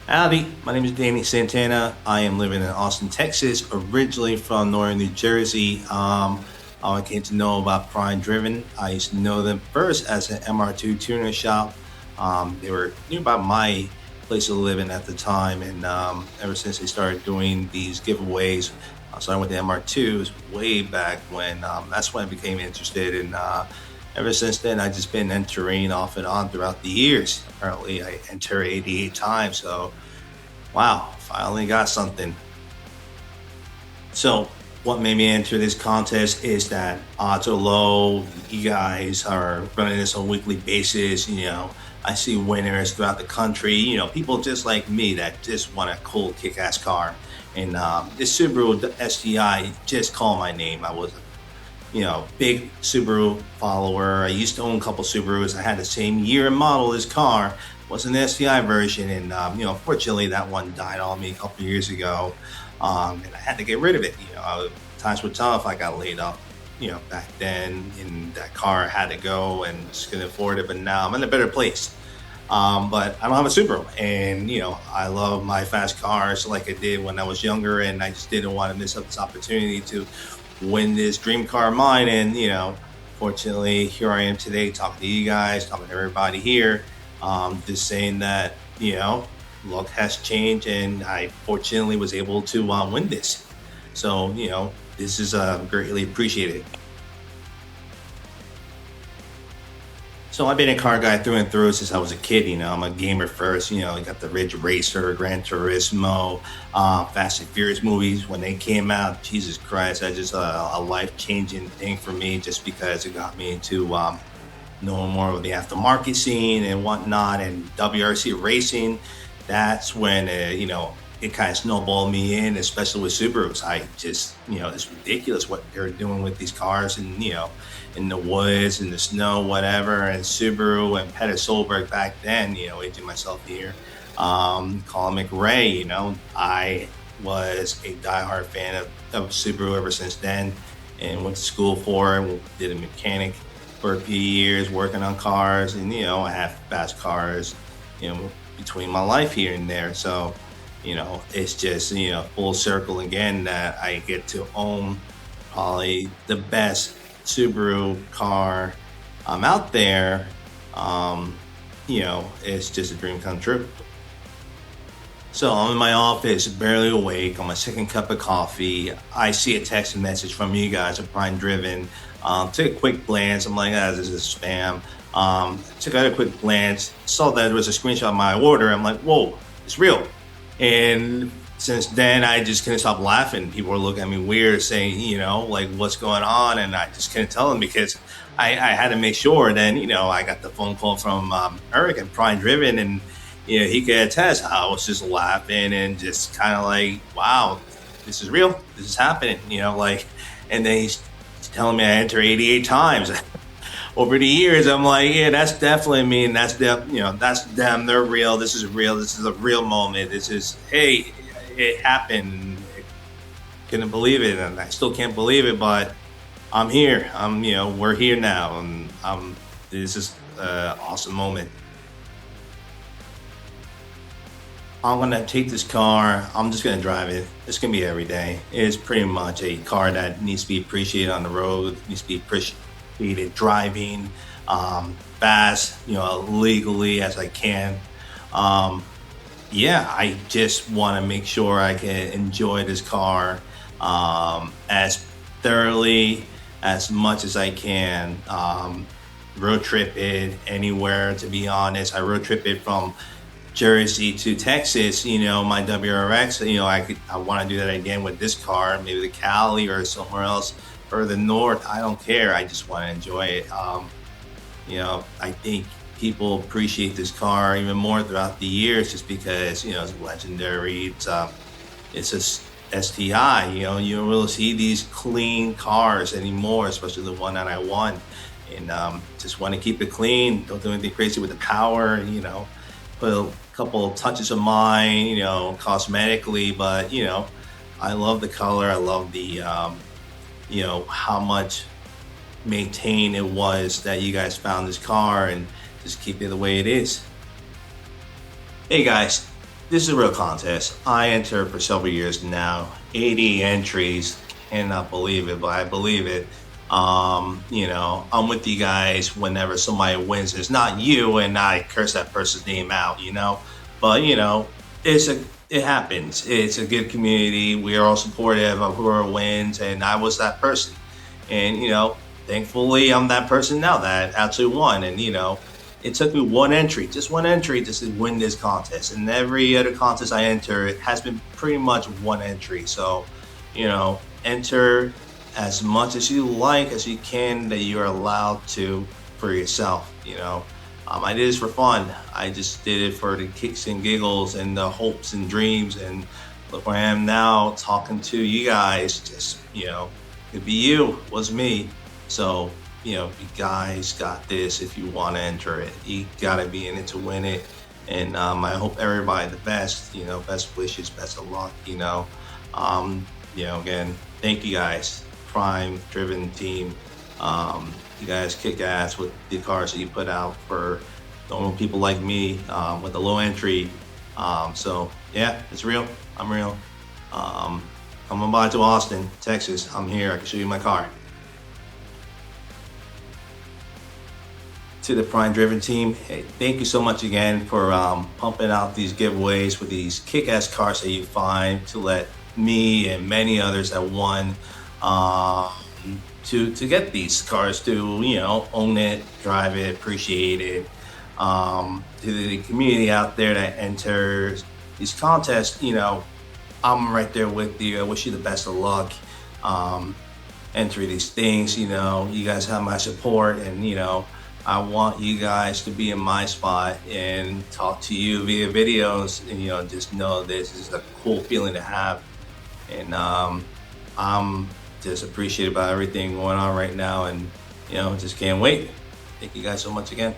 Howdy, my name is Danny Santana. I am living in Austin, Texas, originally from northern New Jersey. I came to know about PrimeDriven. I used to know them first as an MR2 tuner shop. They were nearby my place of living at the time, and ever since they started doing these giveaways, so I went to MR2s way back when. That's when I became interested, and ever since then, I've just been entering off and on throughout the years. Apparently, I enter 88 times, so wow, finally got something. So, what made me enter this contest is that odds are low. You guys are running this on a weekly basis. I see winners throughout the country. People just like me that just want a cool, kick-ass car. And this Subaru STI just called my name. I was big Subaru follower. I used to own a couple Subarus. I had the same year and model as car. Was an STI version, and fortunately that one died on me a couple years ago, and I had to get rid of it. Times were tough. I got laid off, back then, and that car had to go, and just couldn't afford it. But now I'm in a better place. But I don't have a Subaru, and I love my fast cars like I did when I was younger, and I just didn't want to miss up this opportunity to win this dream car of mine. And fortunately, here I am today talking to you guys, talking to everybody here. Just saying that luck has changed, and I fortunately was able to win this. So this is greatly appreciated. So I've been a car guy through and through since I was a kid. I'm a gamer first. I got the Ridge Racer, Gran Turismo, Fast and Furious movies when they came out. Jesus Christ, that's just a life-changing thing for me, just because it got me into knowing more of the aftermarket scene and whatnot, and WRC racing. That's when it kind of snowballed me in, especially with Subarus. I just it's ridiculous what they're doing with these cars, and in the woods, in the snow, whatever. And Subaru and Peter Solberg back then, aging myself here. Colin McRae, I was a diehard fan of Subaru ever since then, and went to school for it. Did a mechanic for a few years, working on cars, and I have fast cars, between my life here and there. So, it's just full circle again that I get to own probably the best Subaru car out there. It's just a dream come true. So I'm in my office, barely awake, on my second cup of coffee. I see a text message from you guys at PrimeDriven. Took a quick glance. I'm like, this is spam. Took out a quick glance, saw that there was a screenshot of my order. I'm like, whoa, it's real. And since then, I just couldn't stop laughing. People were looking at me weird, saying, like, what's going on? And I just couldn't tell them, because I had to make sure. Then, I got the phone call from Eric at PrimeDriven, and he could attest. I was just laughing and just kind of like, wow, this is real. This is happening, and then he's telling me I enter 88 times over the years. I'm like, yeah, that's definitely me. And that's them, that's them. They're real. This is real. This is a real moment. This is, hey, it happened. Couldn't believe it. And I still can't believe it, but I'm here. We're here now. And this is an awesome moment. I'm gonna take this car. I'm just gonna drive it. It's gonna be every day. It's pretty much a car that needs to be appreciated on the road. Needs to be appreciated driving, fast, legally as I can. I just want to make sure I can enjoy this car as thoroughly, as much as I can. Road trip it anywhere. To be honest, I road trip it from Jersey to Texas, my WRX, I want to do that again with this car, maybe the Cali or somewhere else further north. I don't care. I just want to enjoy it. I think people appreciate this car even more throughout the years, just because, it's legendary. It's a STI, you don't really see these clean cars anymore, especially the one that I won. And just want to keep it clean. Don't do anything crazy with the power, put a couple touches of mine, cosmetically, but I love the color. I love the how much maintained it was that you guys found this car, and just keep it the way it is. Hey guys, This is a real contest. I entered for several years now. 80 entries. Cannot believe it, but I believe it. I'm with you guys whenever somebody wins. It's not you, and I curse that person's name out, But it's a it happens. It's a good community. We are all supportive of whoever wins, and I was that person. And thankfully, I'm that person now that actually won. And it took me one entry, just one entry, just to win this contest. And every other contest I enter, it has been pretty much one entry. So, enter as much as you like as you can that you're allowed to for yourself. I did this for fun. I just did it for the kicks and giggles and the hopes and dreams. And look where I am now, talking to you guys. Just it'd be you, was me. So you guys got this. If you want to enter it, you gotta be in it to win it. And I hope everybody the best. Best wishes, best of luck. Again, thank you guys, PrimeDriven team. You guys kick ass with the cars that you put out for normal people like me with the low entry. So yeah, it's real. I'm real. Come on by to Austin, Texas. I'm here. I can show you my car. To the PrimeDriven team, hey, thank you so much again for pumping out these giveaways with these kick-ass cars that you find to let me and many others that won to get these cars to own it, drive it, appreciate it. To the community out there that enters these contests, I'm right there with you. I wish you the best of luck. Enter these things, you guys have my support, and I want you guys to be in my spot and talk to you via videos, and just know this is a cool feeling to have. And I'm just appreciative about everything going on right now, and just can't wait. Thank you guys so much again.